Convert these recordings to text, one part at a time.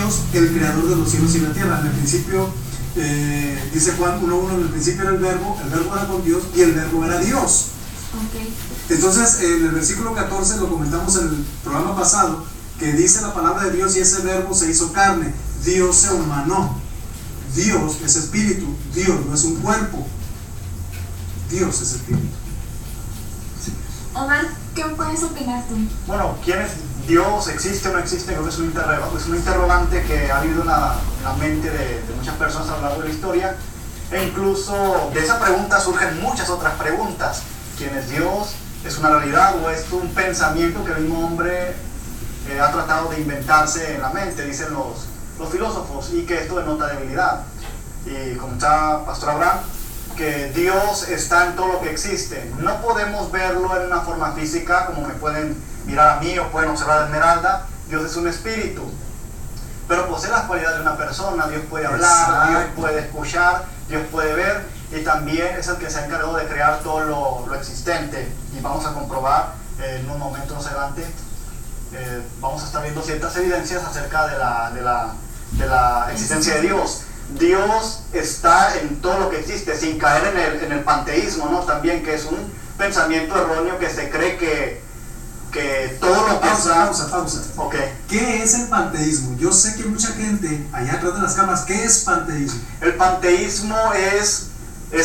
Dios, el creador de los cielos y la tierra. En el principio, dice Juan 1:1, en el principio era el verbo era con Dios y el verbo era Dios. Okay. Entonces, en el versículo 14, lo comentamos en el programa pasado, que dice la palabra de Dios y ese verbo se hizo carne. Dios se humanó. Dios es espíritu. Dios no es un cuerpo. Dios es espíritu. Omar, ¿qué puedes opinar tú? Bueno, ¿quién es Dios? ¿Existe o no existe? Creo que es un interrogante que ha habido en la mente de muchas personas a lo largo de la historia. E incluso de esa pregunta surgen muchas otras preguntas. ¿Quién es Dios? ¿Es una realidad o es un pensamiento que el mismo hombre ha tratado de inventarse en la mente? Dicen los filósofos, y que esto denota debilidad. Y como está Pastor Abraham, que Dios está en todo lo que existe. No podemos verlo en una forma física, como me pueden mirar a mí o pueden observar a Esmeralda. Dios es un espíritu, pero posee las cualidades de una persona. Dios puede hablar, Exacto. Dios puede escuchar, Dios puede ver, y también es el que se ha encargado de crear todo lo existente. Y vamos a comprobar en unos momentos más adelante, vamos a estar viendo ciertas evidencias acerca de la existencia de Dios. Dios está en todo lo que existe, sin caer en el panteísmo, ¿no? También, que es un pensamiento erróneo que se cree que todo lo que Pausa. Okay. ¿Qué es el panteísmo? Yo sé que mucha gente allá atrás de las cámaras, ¿qué es panteísmo? El panteísmo es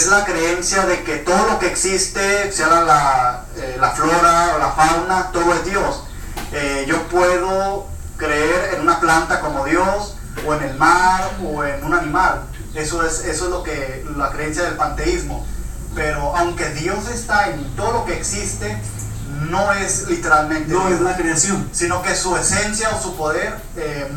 la creencia de que todo lo que existe, sea la flora o la fauna, todo es Dios. Yo puedo creer en una planta como Dios, o en el mar, o en un animal. Eso es lo que la creencia del panteísmo. Pero aunque Dios está en todo lo que existe, no es literalmente No Dios, es la creación, sino que su esencia o su poder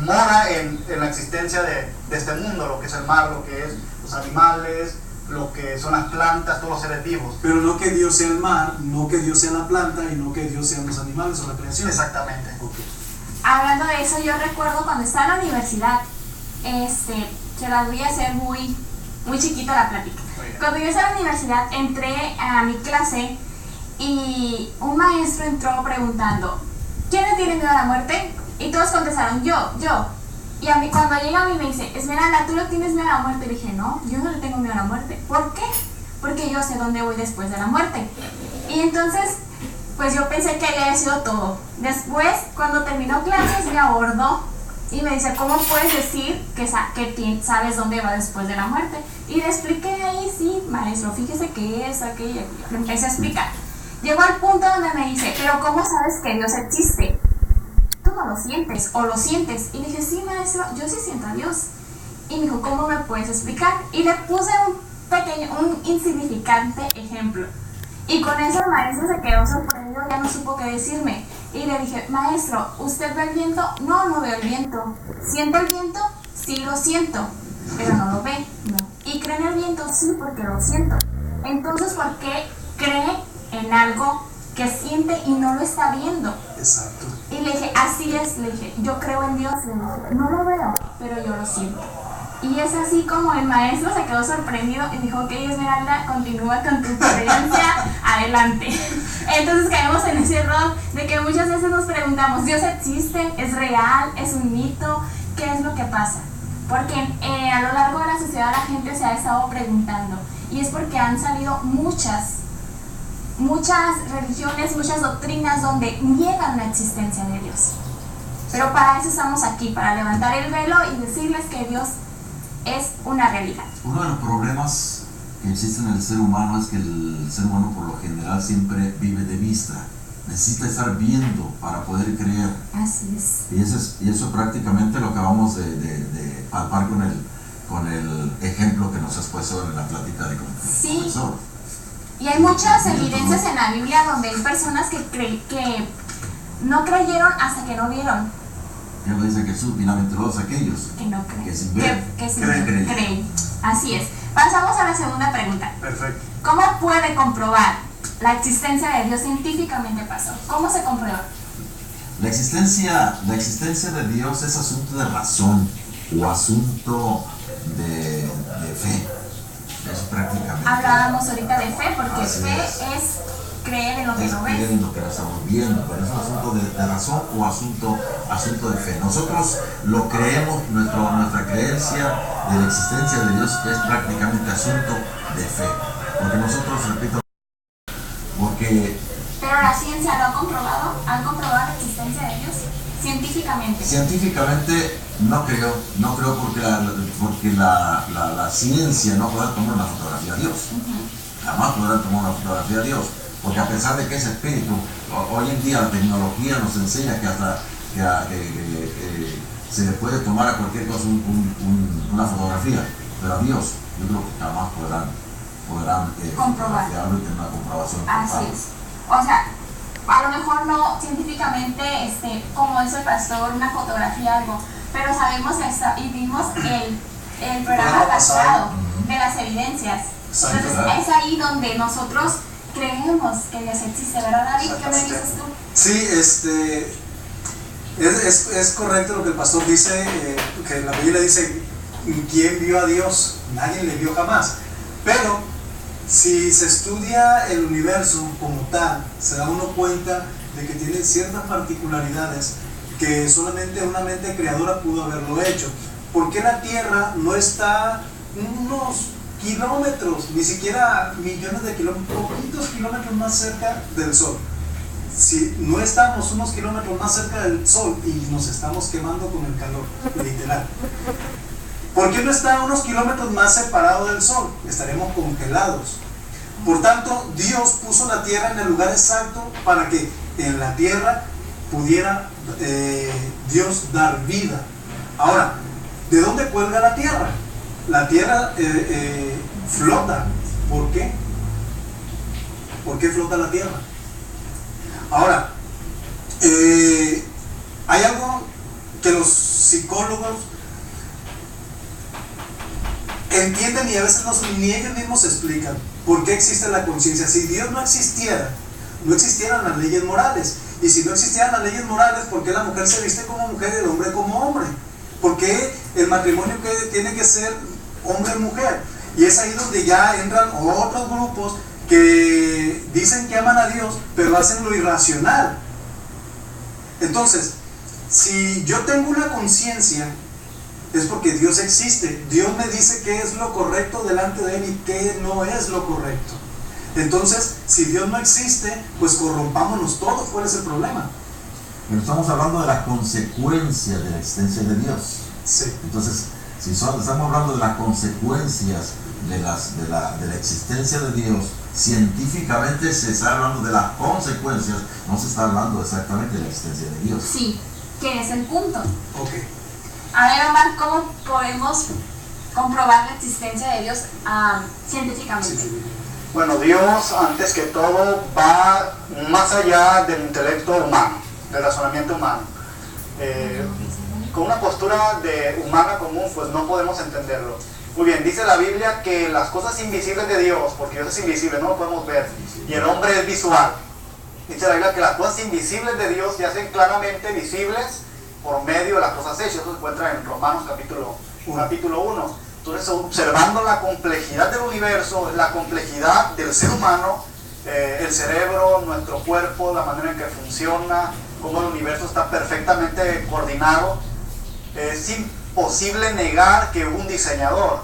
mora en la existencia de este mundo, lo que es el mar, lo que es los animales, lo que son las plantas, todos los seres vivos. pero no que Dios sea el mar, no que Dios sea la planta y no que Dios sean los animales o la creación. Exactamente. Okay. Hablando de eso, yo recuerdo cuando estaba en la universidad, se las voy a hacer muy chiquita la plática. Cuando yo estaba en la universidad, entré a mi clase y un maestro entró preguntando, ¿quién le tiene miedo a la muerte? Y todos contestaron, yo. Y a mí, cuando llega a mí me dice, Esmeralda, ¿tú le tienes miedo a la muerte? Y dije, no, yo no le tengo miedo a la muerte. ¿Por qué? Porque yo sé dónde voy después de la muerte. Y entonces, pues yo pensé que había sido todo. Después, cuando terminó clases, me abordó y me dice, ¿cómo puedes decir que sabes dónde va después de la muerte? Y le expliqué ahí, sí, maestro, fíjese que es aquello. Le empecé a explicar. Llegó al punto donde me dice, pero ¿cómo sabes que Dios existe? Tú no lo sientes, o lo sientes. Y dije, sí, maestro, yo sí siento a Dios. Y me dijo, ¿cómo me puedes explicar? Y le puse un insignificante ejemplo. Y con eso el maestro se quedó sorprendido, ya no supo qué decirme. Y le dije, maestro, ¿usted ve el viento? No, no veo el viento. ¿Siente el viento? Sí, lo siento. Pero no lo ve, no. ¿Y cree en el viento? Sí, porque lo siento. Entonces, ¿por qué cree en algo que siente y no lo está viendo? Exacto. Y le dije, así es, le dije, yo creo en Dios. Le dije, no lo veo, pero yo lo siento. Y es así como el maestro se quedó sorprendido y dijo, ok, Esmeralda, continúa con tu experiencia, adelante. Entonces caemos en ese error de que muchas veces nos preguntamos, ¿Dios existe? ¿Es real? ¿Es un mito? ¿Qué es lo que pasa? Porque a lo largo de la sociedad la gente se ha estado preguntando, y es porque han salido muchas religiones, muchas doctrinas donde niegan la existencia de Dios. Pero para eso estamos aquí, para levantar el velo y decirles que Dios es una realidad. Uno de los problemas que existen en el ser humano es que el ser humano por lo general siempre vive de vista. Necesita estar viendo para poder creer. Así es. Y eso prácticamente lo acabamos de palpar con el ejemplo que nos has puesto en la plática de Sí. profesor. Y hay muchas evidencias en la Biblia donde hay personas que no creyeron hasta que no vieron. Ya lo dice Jesús, bienaventurados aquellos Que no creen. que sin ver, Que sin creen. creen. Así es. Pasamos a la segunda pregunta. Perfecto. ¿Cómo puede comprobar la existencia de Dios científicamente, pastor? ¿Cómo se comprueba? La existencia de Dios es asunto de razón o asunto de fe. Es prácticamente. Hablábamos ahorita de fe, porque Así fe es. es creer en lo que es no creer ves. en lo que no estamos viendo, pero es un asunto de razón o asunto de fe. Nosotros lo creemos, nuestra creencia de la existencia de Dios es prácticamente asunto de fe, porque nosotros, repito, porque Pero la ciencia lo ha comprobado, ¿han comprobado la existencia de Dios? Científicamente. científicamente no creo porque la ciencia no podrá tomar una fotografía a Dios. Jamás podrán tomar una fotografía a Dios, porque a pesar de que es espíritu, hoy en día la tecnología nos enseña que hasta que se le puede tomar a cualquier cosa una fotografía, pero a Dios yo creo que jamás podrán fotografiarlo y tener una comprobación. Así es. O sea, a lo mejor no científicamente, como dice el pastor, una fotografía algo, pero sabemos y vimos el programa pasado de las evidencias. Entonces es ahí donde nosotros creemos que Dios existe, ¿verdad, David? ¿Qué me dices tú? Sí, es correcto lo que el pastor dice, que la Biblia dice, ¿quién vio a Dios? Nadie le vio jamás. Pero si se estudia el universo como tal, se da uno cuenta de que tiene ciertas particularidades que solamente una mente creadora pudo haberlo hecho. ¿Por qué la Tierra no está unos kilómetros, ni siquiera millones de kilómetros, poquitos kilómetros más cerca del Sol? Si no estamos unos kilómetros más cerca del Sol y nos estamos quemando con el calor, literal. ¿Por qué no está unos kilómetros más separado del Sol? Estaremos congelados. Por tanto, Dios puso la Tierra en el lugar exacto para que en la Tierra pudiera Dios dar vida. Ahora, ¿de dónde cuelga la Tierra? La Tierra flota. ¿Por qué? ¿Por qué flota la Tierra? Ahora, hay algo que los psicólogos entienden y a veces ni ellos mismos explican. ¿Por qué existe la conciencia? Si Dios no existiera, no existieran las leyes morales. Y si no existieran las leyes morales, ¿por qué la mujer se viste como mujer y el hombre como hombre? ¿Por qué el matrimonio tiene que ser hombre-mujer? Y es ahí donde ya entran otros grupos que dicen que aman a Dios, pero hacen lo irracional. Entonces, si yo tengo una conciencia, es porque Dios existe. Dios me dice qué es lo correcto delante de Él y qué no es lo correcto. Entonces, si Dios no existe, pues corrompámonos todos. ¿Cuál es el problema? Pero estamos hablando de las consecuencias de la existencia de Dios. Sí. Entonces, si estamos hablando de las consecuencias de la existencia de Dios, científicamente se está hablando de las consecuencias, no se está hablando exactamente de la existencia de Dios. Sí, que es el punto. Ok. A ver, Omar, ¿cómo podemos comprobar la existencia de Dios científicamente? Sí. Bueno, Dios, antes que todo, va más allá del intelecto humano, del razonamiento humano. Con una postura humana común, pues no podemos entenderlo. Muy bien, dice la Biblia que las cosas invisibles de Dios, porque Dios es invisible, no lo podemos ver, y el hombre es visual. Dice la Biblia que las cosas invisibles de Dios se hacen claramente visibles por medio de las cosas hechas. Eso se encuentra en Romanos capítulo 1. Entonces, observando la complejidad del universo, la complejidad del ser humano, el cerebro, nuestro cuerpo, la manera en que funciona, cómo el universo está perfectamente coordinado, es imposible negar que hubo un diseñador.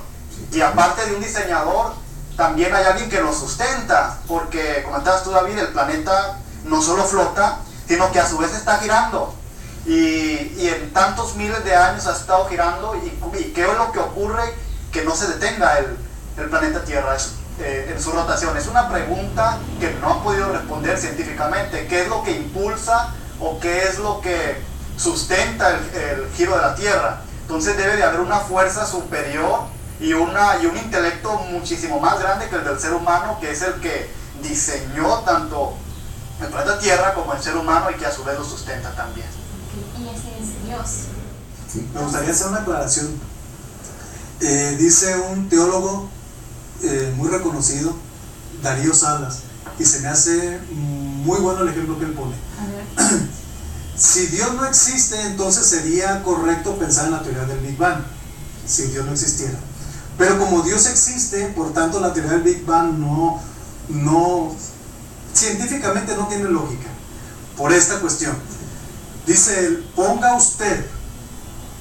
Y aparte de un diseñador, también hay alguien que lo sustenta, porque, comentabas tú, David, el planeta no solo flota, sino que a su vez está girando. Y en tantos miles de años ha estado girando. ¿Y qué es lo que ocurre que no se detenga el planeta Tierra en su rotación? Es una pregunta que no han podido responder científicamente. ¿Qué es lo que impulsa o qué es lo que sustenta el giro de la Tierra? Entonces debe de haber una fuerza superior y un intelecto muchísimo más grande que el del ser humano, que es el que diseñó tanto el planeta Tierra como el ser humano, y que a su vez lo sustenta también. Y ese es Dios. Sí. Me gustaría hacer una aclaración. Dice un teólogo muy reconocido, Darío Salas, y se me hace muy bueno el ejemplo que él pone. A ver. Si Dios no existe, entonces sería correcto pensar en la teoría del Big Bang, si Dios no existiera. Pero como Dios existe, por tanto la teoría del Big Bang no científicamente no tiene lógica, por esta cuestión. Dice él, ponga usted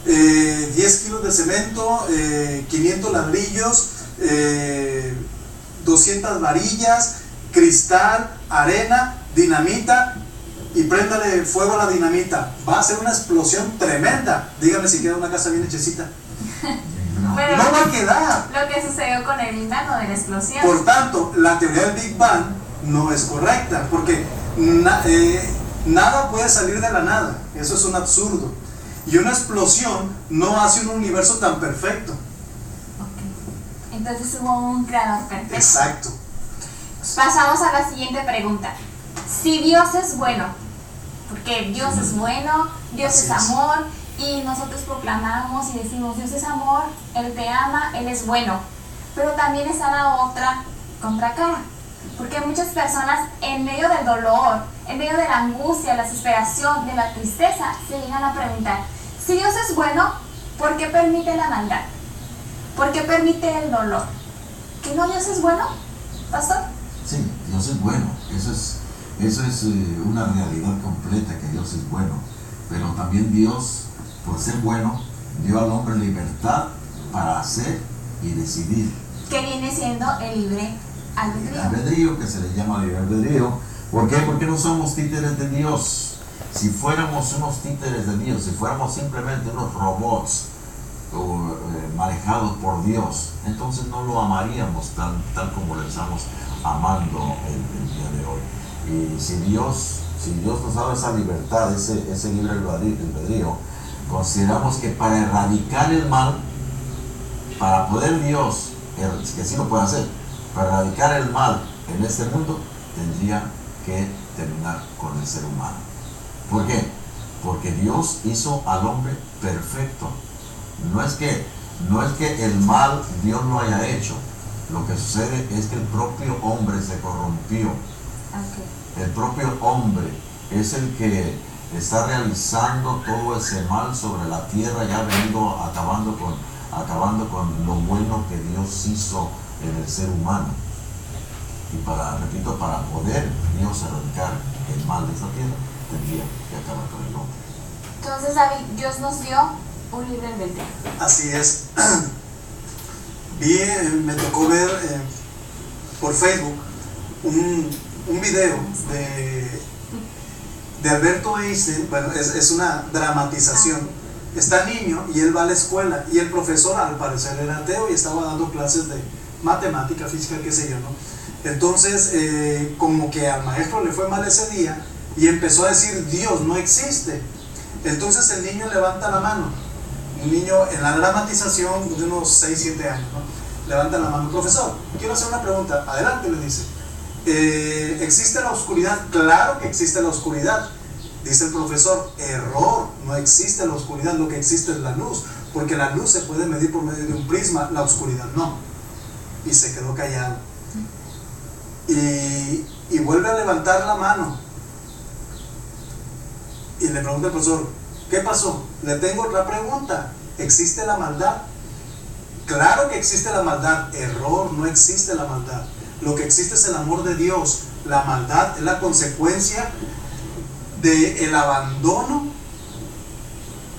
10 kilos de cemento, 500 ladrillos, 200 varillas, cristal, arena, dinamita, y préndale fuego a la dinamita. Va a ser una explosión tremenda. Dígame si queda una casa bien hechecita. Pero No va a quedar. lo que sucedió con el Big Bang o de la explosión. Por tanto, la teoría del Big Bang no es correcta, porque nada puede salir de la nada. Eso es un absurdo. Y una explosión no hace un universo tan perfecto. Ok. Entonces hubo un creador perfecto. Exacto. Pasamos a la siguiente pregunta. Si Dios es bueno, porque Dios es bueno, Dios Así es es. amor, y nosotros proclamamos y decimos, Dios es amor, Él te ama, Él es bueno. Pero también está la otra contracara, porque muchas personas en medio del dolor, en medio de la angustia, la desesperación, de la tristeza, se llegan a preguntar, si Dios es bueno, ¿por qué permite la maldad? ¿Por qué permite el dolor? ¿Que no Dios es bueno, pastor? Sí, Dios es bueno, eso es una realidad completa, que Dios es bueno, pero también Dios, por ser bueno, dio al hombre libertad para hacer y decidir. Que viene siendo el libre El albedrío. albedrío, que se le llama libre albedrío. ¿Por qué? Porque no somos títeres de Dios. Si fuéramos unos títeres de Dios, si fuéramos simplemente unos robots manejados por Dios, entonces no lo amaríamos tal como lo estamos amando el día de hoy. Y si Dios nos da esa libertad, ese libre albedrío, consideramos que para erradicar el mal, para poder Dios, que sí lo puede hacer, para erradicar el mal en este mundo, tendría que terminar con el ser humano. ¿Por qué? Porque Dios hizo al hombre perfecto. No es que el mal Dios lo haya hecho. Lo que sucede es que el propio hombre se corrompió. Okay. El propio hombre es el que está realizando todo ese mal sobre la tierra y ha venido acabando con lo bueno que Dios hizo en el ser humano. Y para poder Dios erradicar el mal de esta tierra, tendría que acabar con el hombre. Entonces, David, Dios nos dio un libre albedrío. Así es. Me tocó ver por Facebook un video de Alberto Einstein. Bueno, es una dramatización. Está niño y él va a la escuela, y el profesor al parecer era ateo y estaba dando clases de matemática, física, qué sé yo, ¿no? Entonces, como que al maestro le fue mal ese día y empezó a decir, Dios no existe. Entonces el niño levanta la mano. Un niño en la dramatización de unos 6, 7 años, ¿no? Levanta la mano. Profesor, quiero hacer una pregunta. Adelante, le dice. ¿Existe la oscuridad? Claro que existe la oscuridad. Dice el profesor, error, no existe la oscuridad, lo que existe es la luz, porque la luz se puede medir por medio de un prisma, la oscuridad no. Y se quedó callado. Y vuelve a levantar la mano. Y le pregunta al profesor, ¿qué pasó? Le tengo otra pregunta. ¿Existe la maldad? Claro que existe la maldad. Error, no existe la maldad. Lo que existe es el amor de Dios. La maldad es la consecuencia del abandono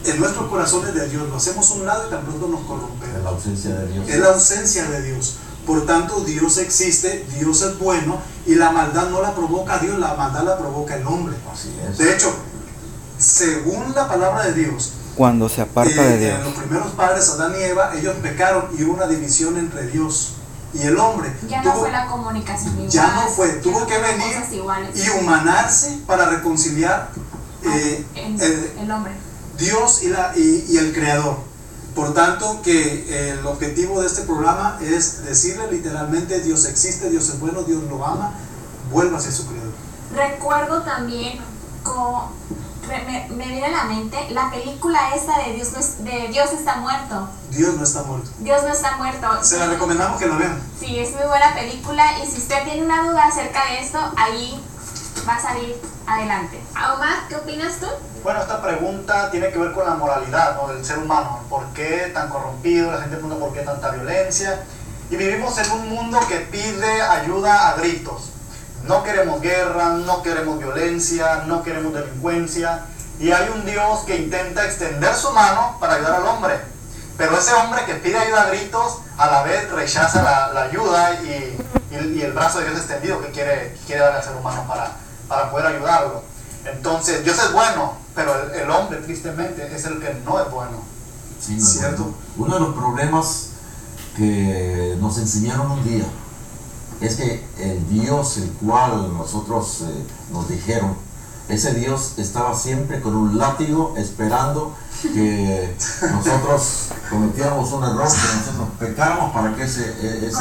en nuestros corazones de Dios. Lo hacemos a un lado y tan pronto nos corrompemos. Es la ausencia de Dios. Es la ausencia de Dios. Por tanto, Dios existe, Dios es bueno, y la maldad no la provoca Dios, la maldad la provoca el hombre. Así es. De hecho, según la palabra de Dios, cuando se aparta de Dios, los primeros padres, Adán y Eva, ellos pecaron y hubo una división entre Dios y el hombre. Ya no fue la comunicación igual. Ya no fue, tuvo no que fueron venir cosas iguales. y humanarse para reconciliar el hombre. Dios y el Creador. Por tanto, que el objetivo de este programa es decirle literalmente, Dios existe, Dios es bueno, Dios lo ama, vuelva hacia su Creador. Recuerdo también, me viene a la mente la película esta de Dios está muerto. Dios no está muerto. Dios no está muerto. Se la recomendamos que la vean. Sí, es muy buena película, y si usted tiene una duda acerca de esto, ahí va a salir adelante. Omar, ¿qué opinas tú? Bueno, esta pregunta tiene que ver con la moralidad, ¿no?, del ser humano. ¿Por qué tan corrompido? La gente pregunta por qué tanta violencia. Y vivimos en un mundo que pide ayuda a gritos. No queremos guerra, no queremos violencia, no queremos delincuencia. Y hay un Dios que intenta extender su mano para ayudar al hombre. Pero ese hombre que pide ayuda a gritos, a la vez rechaza la ayuda y el brazo de Dios extendido que quiere darle al ser humano para poder ayudarlo. Entonces, Dios es bueno, pero el hombre, tristemente, es el que no es bueno. Sí, ¿cierto? Uno de los problemas que nos enseñaron un día es que el Dios el cual nosotros nos dijeron, ese Dios estaba siempre con un látigo esperando que nosotros cometiéramos un error, que nosotros pecáramos para que ese Dios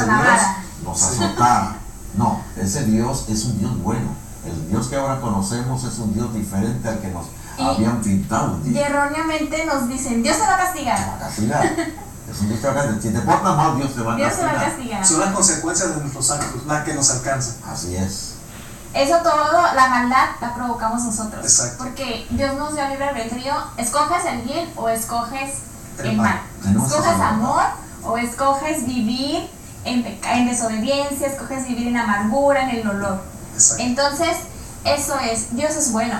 nos azotara. No, ese Dios es un Dios bueno. El Dios que ahora conocemos es un Dios diferente al que nos habían pintado un día. Y erróneamente nos dicen, Dios te va a castigar. Te va a castigar. Es un Dios que va a castigar. Si te portas mal, Dios te va a castigar. Dios te va a castigar. Son las consecuencias de nuestros actos, las que nos alcanzan. Así es. Eso todo, la maldad la provocamos nosotros. Exacto. Porque Dios nos dio libre albedrío. Escoges el bien o escoges el mal. Escoges amor o escoges vivir en desobediencia, escoges vivir en amargura, en el dolor. Exacto. Entonces, eso es, Dios es bueno.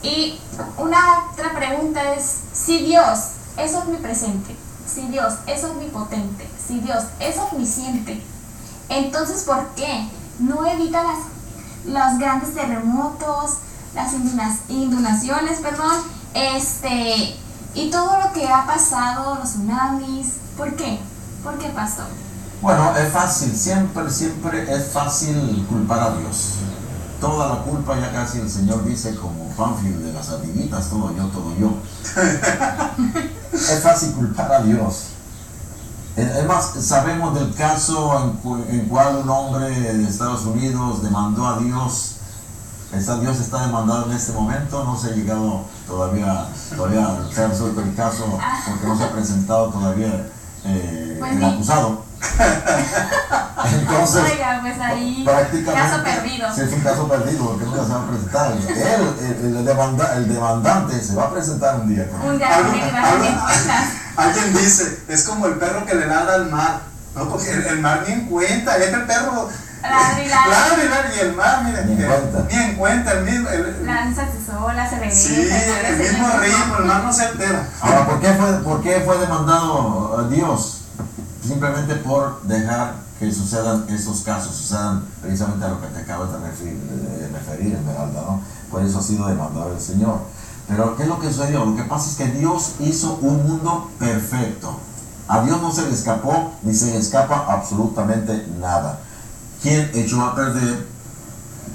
Y una otra pregunta es, si Dios es omnipresente, si Dios es omnipotente, si Dios es omnisciente, entonces ¿por qué no evita los grandes terremotos, las inundaciones, y todo lo que ha pasado, los tsunamis? ¿Por qué? ¿Por qué, pastor? Bueno, es fácil, siempre es fácil culpar a Dios. Toda la culpa ya casi el Señor dice como Pánfilo de las ardillitas, todo yo. Es fácil culpar a Dios. Es más, sabemos del caso en cual un hombre de Estados Unidos demandó a Dios. Dios está demandado en este momento, no se ha llegado todavía se ha resuelto el caso porque no se ha presentado todavía el acusado. Entonces, oiga, pues ahí, prácticamente, caso perdido. Sí, es un caso perdido porque nunca se va a presentar. El demandante se va a presentar un día. Un día alguien dice, es como el perro que le ladra al mar. No, porque el mar ni en cuenta, es el perro. Y el mar, miren, ni en cuenta, el mismo. Lanza su sola, se regresa. Sí, el mismo ritmo, el mar no se altera. Ahora, ¿por qué fue demandado a Dios? Simplemente por dejar que sucedan esos casos, sucedan precisamente a lo que te acabas de referir, Esmeralda, ¿no? Por eso ha sido demandado el Señor. Pero ¿qué es lo que sucedió? Lo que pasa es que Dios hizo un mundo perfecto. A Dios no se le escapó ni se le escapa absolutamente nada. ¿Quién echó a perder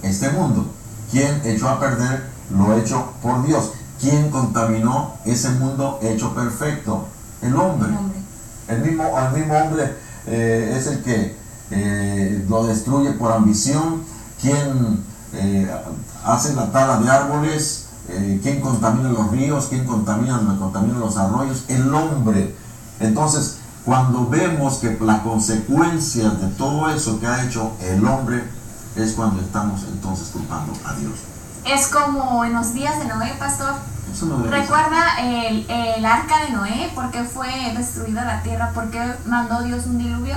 este mundo? ¿Quién echó a perder lo hecho por Dios? ¿Quién contaminó ese mundo hecho perfecto? El hombre. El mismo hombre es el que lo destruye por ambición. ¿Quién hace la tala de árboles? ¿Quién contamina los ríos? ¿Quién contamina los arroyos? El hombre. Entonces, cuando vemos que las consecuencias de todo eso que ha hecho el hombre, es cuando estamos entonces culpando a Dios. Es como en los días de Noé, pastor. Eso no debe ¿Recuerda el arca de Noé? ¿Por qué fue destruida la tierra? ¿Por qué mandó Dios un diluvio?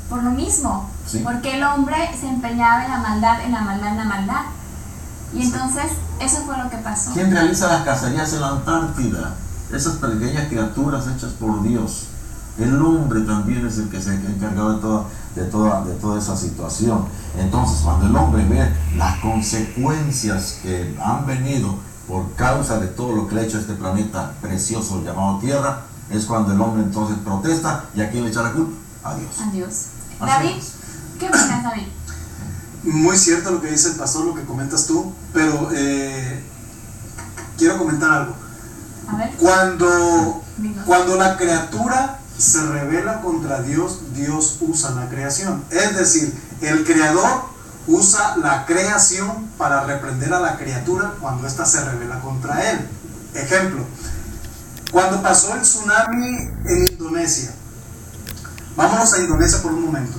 Por lo mismo. Sí. Porque el hombre se empeñaba en la maldad. Y entonces, eso fue lo que pasó. ¿Quién realiza las cacerías en la Antártida? Esas pequeñas criaturas hechas por Dios. El hombre también es el que se ha encargado de toda esa situación. Entonces, cuando el hombre ve las consecuencias que han venido por causa de todo lo que le ha hecho a este planeta precioso llamado Tierra, es cuando el hombre entonces protesta. ¿Y a quién le echa la culpa? A Dios. A Dios. David, ¿qué opinas, David? Muy cierto lo que dice el pastor, lo que comentas tú, pero quiero comentar algo. A ver. Cuando la criatura se rebela contra Dios, Dios usa la creación. Es decir, el creador usa la creación para reprender a la criatura cuando ésta se rebela contra él. Ejemplo, cuando pasó el tsunami en Indonesia. Vámonos a Indonesia por un momento.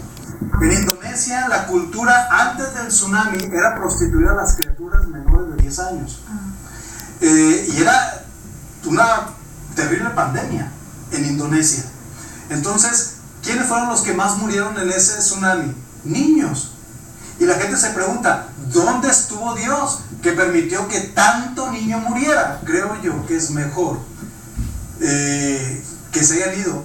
En Indonesia, la cultura antes del tsunami era prostituir a las criaturas menores de 10 años. Y era una terrible pandemia en Indonesia. Entonces, ¿quiénes fueron los que más murieron en ese tsunami? Niños. Y la gente se pregunta, ¿dónde estuvo Dios que permitió que tanto niño muriera? Creo yo que es mejor que se hayan ido